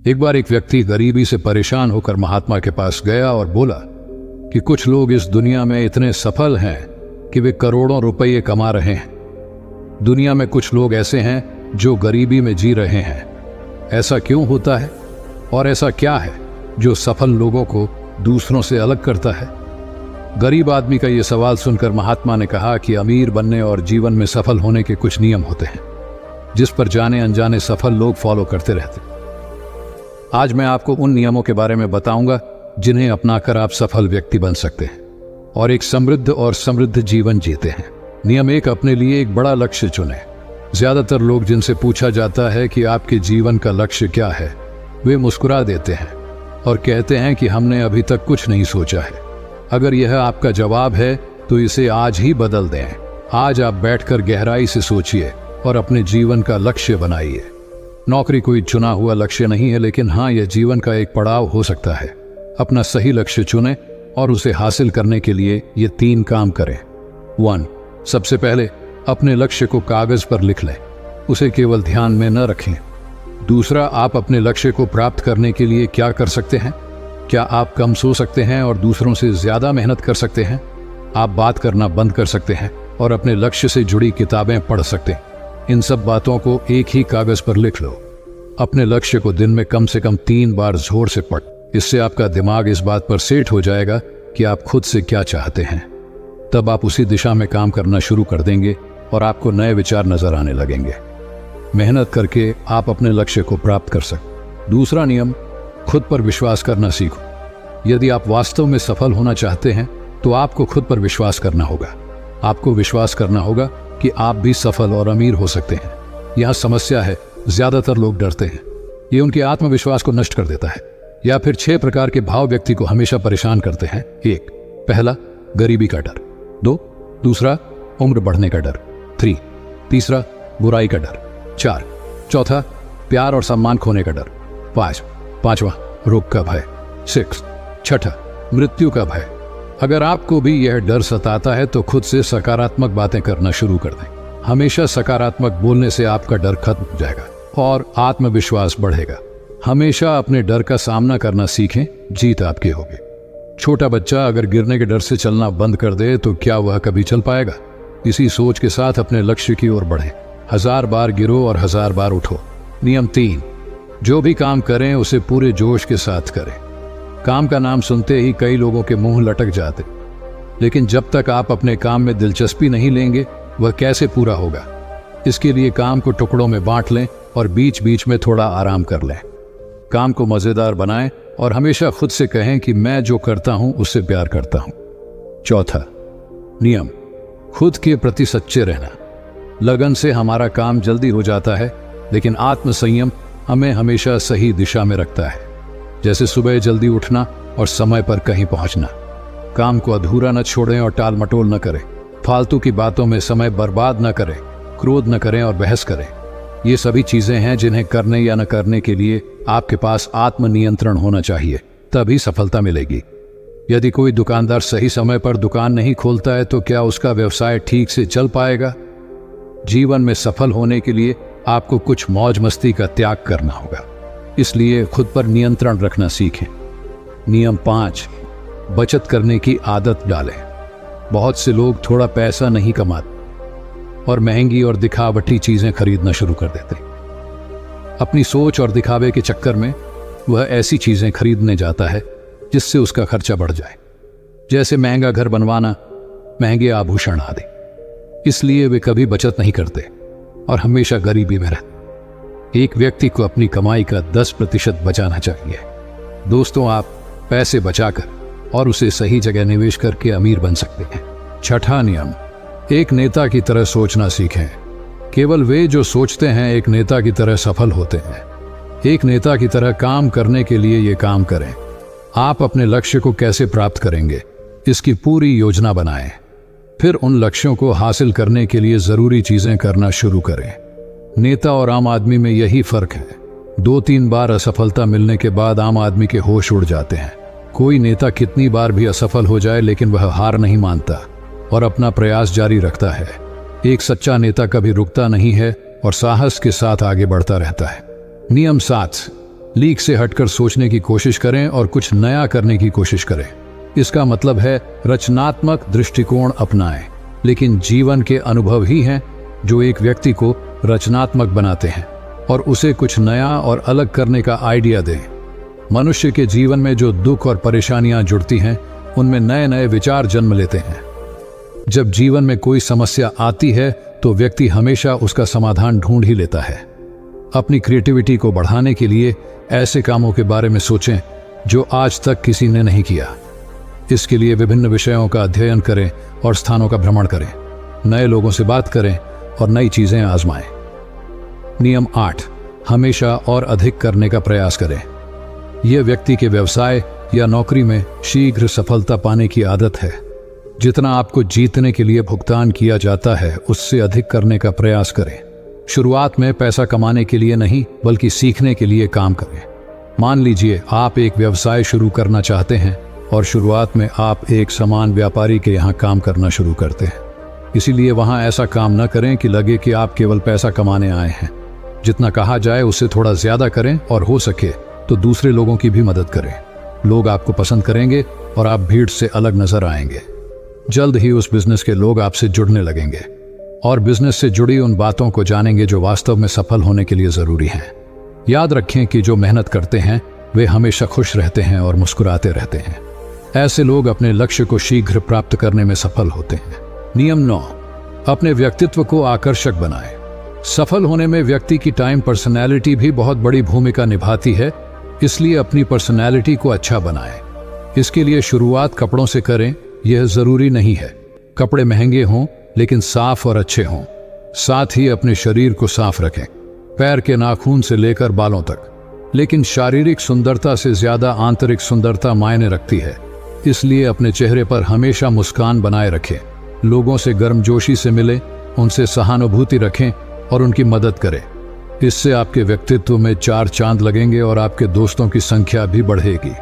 एक बार एक व्यक्ति गरीबी से परेशान होकर महात्मा के पास गया और बोला कि कुछ लोग इस दुनिया में इतने सफल हैं कि वे करोड़ों रुपये कमा रहे हैं। दुनिया में कुछ लोग ऐसे हैं जो गरीबी में जी रहे हैं। ऐसा क्यों होता है और ऐसा क्या है जो सफल लोगों को दूसरों से अलग करता है? गरीब आदमी का यह सवाल सुनकर महात्मा ने कहा कि अमीर बनने और जीवन में सफल होने के कुछ नियम होते हैं जिस पर जाने अनजाने सफल लोग फॉलो करते रहते हैं। आज मैं आपको उन नियमों के बारे में बताऊंगा जिन्हें अपनाकर आप सफल व्यक्ति बन सकते हैं और एक समृद्ध जीवन जीते हैं। नियम 1, अपने लिए एक बड़ा लक्ष्य चुनें। ज्यादातर लोग जिनसे पूछा जाता है कि आपके जीवन का लक्ष्य क्या है, वे मुस्कुरा देते हैं और कहते हैं कि हमने अभी तक कुछ नहीं सोचा है। अगर यह आपका जवाब है तो इसे आज ही बदल दें। आज आप बैठकर गहराई से सोचिए और अपने जीवन का लक्ष्य बनाइए। नौकरी कोई चुना हुआ लक्ष्य नहीं है, लेकिन हाँ, यह जीवन का एक पड़ाव हो सकता है। अपना सही लक्ष्य चुनें और उसे हासिल करने के लिए ये 3 काम करें। 1, सबसे पहले अपने लक्ष्य को कागज पर लिख लें, उसे केवल ध्यान में न रखें। दूसरा, आप अपने लक्ष्य को प्राप्त करने के लिए क्या कर सकते हैं? क्या आप कम सो सकते हैं और दूसरों से ज्यादा मेहनत कर सकते हैं? आप बात करना बंद कर सकते हैं और अपने लक्ष्य से जुड़ी किताबें पढ़ सकते हैं। इन सब बातों को एक ही कागज पर लिख लो। अपने लक्ष्य को दिन में कम से कम 3 बार जोर से पढ़। इससे आपका दिमाग इस बात पर सेट हो जाएगा कि आप खुद से क्या चाहते हैं। तब आप उसी दिशा में काम करना शुरू कर देंगे और आपको नए विचार नजर आने लगेंगे। मेहनत करके आप अपने लक्ष्य को प्राप्त कर सकते। दूसरा नियम, खुद पर विश्वास करना सीखो। यदि आप वास्तव में सफल होना चाहते हैं तो आपको खुद पर विश्वास करना होगा। आपको विश्वास करना होगा कि आप भी सफल और अमीर हो सकते हैं। यह समस्या है, ज्यादातर लोग डरते हैं। ये उनके आत्मविश्वास को नष्ट कर देता है। या फिर 6 प्रकार के भाव व्यक्ति को हमेशा परेशान करते हैं। 1, पहला, गरीबी का डर। 2, दूसरा, उम्र बढ़ने का डर। 3, तीसरा, बुराई का डर। 4, चौथा, प्यार और सम्मान खोने का डर। 5, पांचवा, रोग का भय। 6, छठा, मृत्यु का भय। अगर आपको भी यह डर सताता है तो खुद से सकारात्मक बातें करना शुरू कर दें। हमेशा सकारात्मक बोलने से आपका डर खत्म हो जाएगा और आत्मविश्वास बढ़ेगा। हमेशा अपने डर का सामना करना सीखें, जीत आपकी होगी। छोटा बच्चा अगर गिरने के डर से चलना बंद कर दे तो क्या वह कभी चल पाएगा? इसी सोच के साथ अपने लक्ष्य की ओर बढ़ें। 1000 बार गिरो और 1000 बार उठो। नियम 3, जो भी काम करें उसे पूरे जोश के साथ करें। काम का नाम सुनते ही कई लोगों के मुंह लटक जाते, लेकिन जब तक आप अपने काम में दिलचस्पी नहीं लेंगे वह कैसे पूरा होगा? इसके लिए काम को टुकड़ों में बांट लें और बीच बीच में थोड़ा आराम कर लें। काम को मजेदार बनाएं और हमेशा खुद से कहें कि मैं जो करता हूं उससे प्यार करता हूं। चौथा नियम, खुद के प्रति सच्चे रहना। लगन से हमारा काम जल्दी हो जाता है, लेकिन आत्मसंयम हमें हमेशा सही दिशा में रखता है। जैसे सुबह जल्दी उठना और समय पर कहीं पहुंचना। काम को अधूरा न छोड़ें और टाल मटोल न करें। फालतू की बातों में समय बर्बाद न करें, क्रोध न करें और बहस करें। ये सभी चीजें हैं जिन्हें करने या न करने के लिए आपके पास आत्मनियंत्रण होना चाहिए, तभी सफलता मिलेगी। यदि कोई दुकानदार सही समय पर दुकान नहीं खोलता है तो क्या उसका व्यवसाय ठीक से चल पाएगा? जीवन में सफल होने के लिए आपको कुछ मौज मस्ती का त्याग करना होगा, इसलिए खुद पर नियंत्रण रखना सीखें। नियम 5, बचत करने की आदत डालें। बहुत से लोग थोड़ा पैसा नहीं कमाते और महंगी और दिखावटी चीजें खरीदना शुरू कर देते। अपनी सोच और दिखावे के चक्कर में वह ऐसी चीजें खरीदने जाता है जिससे उसका खर्चा बढ़ जाए, जैसे महंगा घर बनवाना, महंगे आभूषण आदि। इसलिए वे कभी बचत नहीं करते और हमेशा गरीबी में रहते। एक व्यक्ति को अपनी कमाई का 10% बचाना चाहिए। दोस्तों, आप पैसे बचाकर और उसे सही जगह निवेश करके अमीर बन सकते हैं। छठा नियम, एक नेता की तरह सोचना सीखें। केवल वे जो सोचते हैं एक नेता की तरह सफल होते हैं। एक नेता की तरह काम करने के लिए ये काम करें। आप अपने लक्ष्य को कैसे प्राप्त करेंगे, इसकी पूरी योजना बनाएं। फिर उन लक्ष्यों को हासिल करने के लिए जरूरी चीजें करना शुरू करें। नेता और आम आदमी में यही फर्क है। 2-3 बार असफलता मिलने के बाद आम आदमी के होश उड़ जाते हैं। कोई नेता कितनी बार भी असफल हो जाए लेकिन वह हार नहीं मानता और अपना प्रयास जारी रखता है। एक सच्चा नेता कभी रुकता नहीं है और साहस के साथ आगे बढ़ता रहता है। नियम 7, लीक से हटकर सोचने की कोशिश करें और कुछ नया करने की कोशिश करें। इसका मतलब है रचनात्मक दृष्टिकोण अपनाएं। लेकिन जीवन के अनुभव ही हैं जो एक व्यक्ति को रचनात्मक बनाते हैं और उसे कुछ नया और अलग करने का आइडिया दें। मनुष्य के जीवन में जो दुख और परेशानियां जुड़ती हैं, उनमें नए नए विचार जन्म लेते हैं। जब जीवन में कोई समस्या आती है तो व्यक्ति हमेशा उसका समाधान ढूंढ ही लेता है। अपनी क्रिएटिविटी को बढ़ाने के लिए ऐसे कामों के बारे में सोचें जो आज तक किसी ने नहीं किया। इसके लिए विभिन्न विषयों का अध्ययन करें और स्थानों का भ्रमण करें, नए लोगों से बात करें और नई चीजें आजमाएं। नियम 8, हमेशा और अधिक करने का प्रयास करें। यह व्यक्ति के व्यवसाय या नौकरी में शीघ्र सफलता पाने की आदत है। जितना आपको जीतने के लिए भुगतान किया जाता है, उससे अधिक करने का प्रयास करें। शुरुआत में पैसा कमाने के लिए नहीं, बल्कि सीखने के लिए काम करें। मान लीजिए आप एक व्यवसाय शुरू करना चाहते हैं और शुरुआत में आप एक सामान व्यापारी के यहाँ काम करना शुरू करते हैं। इसीलिए वहाँ ऐसा काम न करें कि लगे कि आप केवल पैसा कमाने आए हैं। जितना कहा जाए उससे थोड़ा ज्यादा करें और हो सके तो दूसरे लोगों की भी मदद करें। लोग आपको पसंद करेंगे और आप भीड़ से अलग नजर आएंगे। जल्द ही उस बिजनेस के लोग आपसे जुड़ने लगेंगे और बिजनेस से जुड़ी उन बातों को जानेंगे जो वास्तव में सफल होने के लिए जरूरी हैं। याद रखें कि जो मेहनत करते हैं वे हमेशा खुश रहते हैं और मुस्कुराते रहते हैं। ऐसे लोग अपने लक्ष्य को शीघ्र प्राप्त करने में सफल होते हैं। नियम 9, अपने व्यक्तित्व को आकर्षक बनाएं। सफल होने में व्यक्ति की टाइम पर्सनैलिटी भी बहुत बड़ी भूमिका निभाती है, इसलिए अपनी पर्सनैलिटी को अच्छा बनाएं। इसके लिए शुरुआत कपड़ों से करें। यह जरूरी नहीं है कपड़े महंगे हों, लेकिन साफ और अच्छे हों। साथ ही अपने शरीर को साफ रखें, पैर के नाखून से लेकर बालों तक। लेकिन शारीरिक सुंदरता से ज्यादा आंतरिक सुंदरता मायने रखती है, इसलिए अपने चेहरे पर हमेशा मुस्कान बनाए रखें। लोगों से गर्मजोशी से मिलें, उनसे सहानुभूति रखें और उनकी मदद करें। इससे आपके व्यक्तित्व में 4 चांद लगेंगे और आपके दोस्तों की संख्या भी बढ़ेगी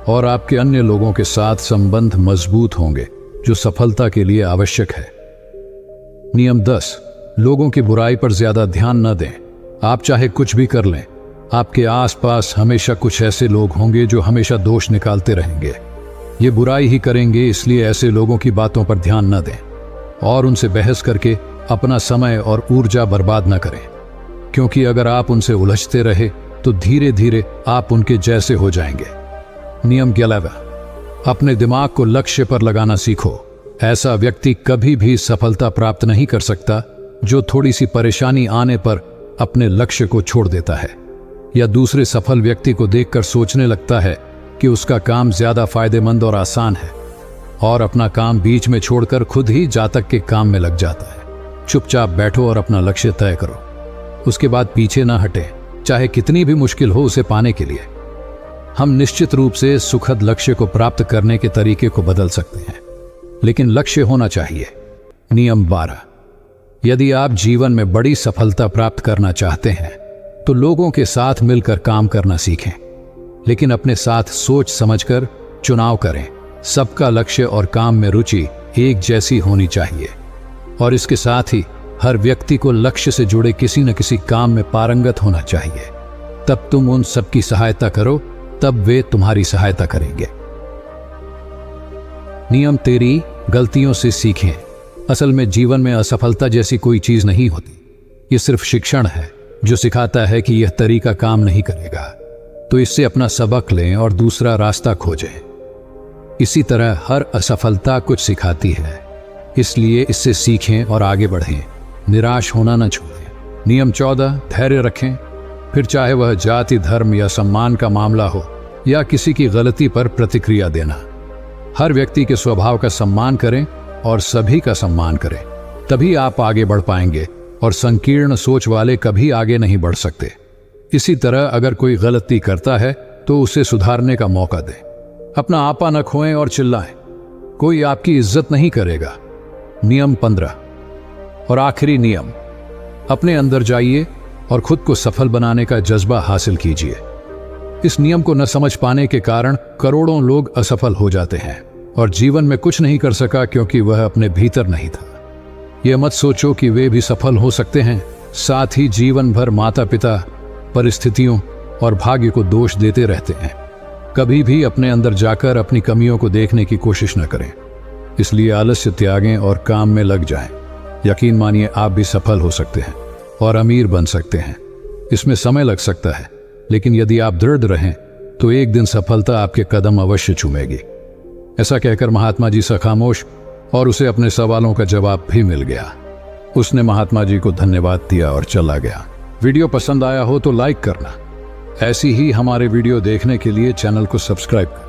और आपके अन्य लोगों के साथ संबंध मजबूत होंगे, जो सफलता के लिए आवश्यक है। नियम 10, लोगों की बुराई पर ज्यादा ध्यान न दें। आप चाहे कुछ भी कर लें, आपके आसपास हमेशा कुछ ऐसे लोग होंगे जो हमेशा दोष निकालते रहेंगे। ये बुराई ही करेंगे, इसलिए ऐसे लोगों की बातों पर ध्यान न दें और उनसे बहस करके अपना समय और ऊर्जा बर्बाद न करें, क्योंकि अगर आप उनसे उलझते रहे तो धीरे धीरे आप उनके जैसे हो जाएंगे। नियम 11, अपने दिमाग को लक्ष्य पर लगाना सीखो। ऐसा व्यक्ति कभी भी सफलता प्राप्त नहीं कर सकता जो थोड़ी सी परेशानी आने पर अपने लक्ष्य को छोड़ देता है या दूसरे सफल व्यक्ति को देखकर सोचने लगता है कि उसका काम ज्यादा फायदेमंद और आसान है और अपना काम बीच में छोड़कर खुद ही जातक के काम में लग जाता है। चुपचाप बैठो और अपना लक्ष्य तय करो, उसके बाद पीछे ना हटे, चाहे कितनी भी मुश्किल हो उसे पाने के लिए। हम निश्चित रूप से सुखद लक्ष्य को प्राप्त करने के तरीके को बदल सकते हैं, लेकिन लक्ष्य होना चाहिए। नियम 12, यदि आप जीवन में बड़ी सफलता प्राप्त करना चाहते हैं तो लोगों के साथ मिलकर काम करना सीखें, लेकिन अपने साथ सोच समझकर चुनाव करें। सबका लक्ष्य और काम में रुचि एक जैसी होनी चाहिए और इसके साथ ही हर व्यक्ति को लक्ष्य से जुड़े किसी न किसी काम में पारंगत होना चाहिए। तब तुम उन सबकी सहायता करो, तब वे तुम्हारी सहायता करेंगे। नियम 13, गलतियों से सीखें। असल में जीवन में असफलता जैसी कोई चीज नहीं होती। ये सिर्फ शिक्षण है जो सिखाता है कि यह तरीका काम नहीं करेगा, तो इससे अपना सबक लें और दूसरा रास्ता खोजें। इसी तरह हर असफलता कुछ सिखाती है, इसलिए इससे सीखें और आगे बढ़ें। निराश होना न छोड़ें। नियम 14, धैर्य रखें। फिर चाहे वह जाति, धर्म या सम्मान का मामला हो या किसी की गलती पर प्रतिक्रिया देना। हर व्यक्ति के स्वभाव का सम्मान करें और सभी का सम्मान करें, तभी आप आगे बढ़ पाएंगे और संकीर्ण सोच वाले कभी आगे नहीं बढ़ सकते। इसी तरह अगर कोई गलती करता है तो उसे सुधारने का मौका दें। अपना आपा न खोएं और चिल्लाएं, कोई आपकी इज्जत नहीं करेगा। नियम 15 और आखिरी नियम, अपने अंदर जाइए और खुद को सफल बनाने का जज्बा हासिल कीजिए। इस नियम को न समझ पाने के कारण करोड़ों लोग असफल हो जाते हैं और जीवन में कुछ नहीं कर सका क्योंकि वह अपने भीतर नहीं था। यह मत सोचो कि वे भी सफल हो सकते हैं। साथ ही जीवन भर माता पिता, परिस्थितियों और भाग्य को दोष देते रहते हैं। कभी भी अपने अंदर जाकर अपनी कमियों को देखने की कोशिश न करें। इसलिए आलस्य त्यागें और काम में लग जाएं। यकीन मानिए आप भी सफल हो सकते हैं और अमीर बन सकते हैं। इसमें समय लग सकता है, लेकिन यदि आप दृढ़ रहें तो एक दिन सफलता आपके कदम अवश्य चूमेगी। ऐसा कहकर महात्मा जी सा खामोश और उसे अपने सवालों का जवाब भी मिल गया। उसने महात्मा जी को धन्यवाद दिया और चला गया। वीडियो पसंद आया हो तो लाइक करना। ऐसी ही हमारे वीडियो देखने के लिए चैनल को सब्सक्राइब करें।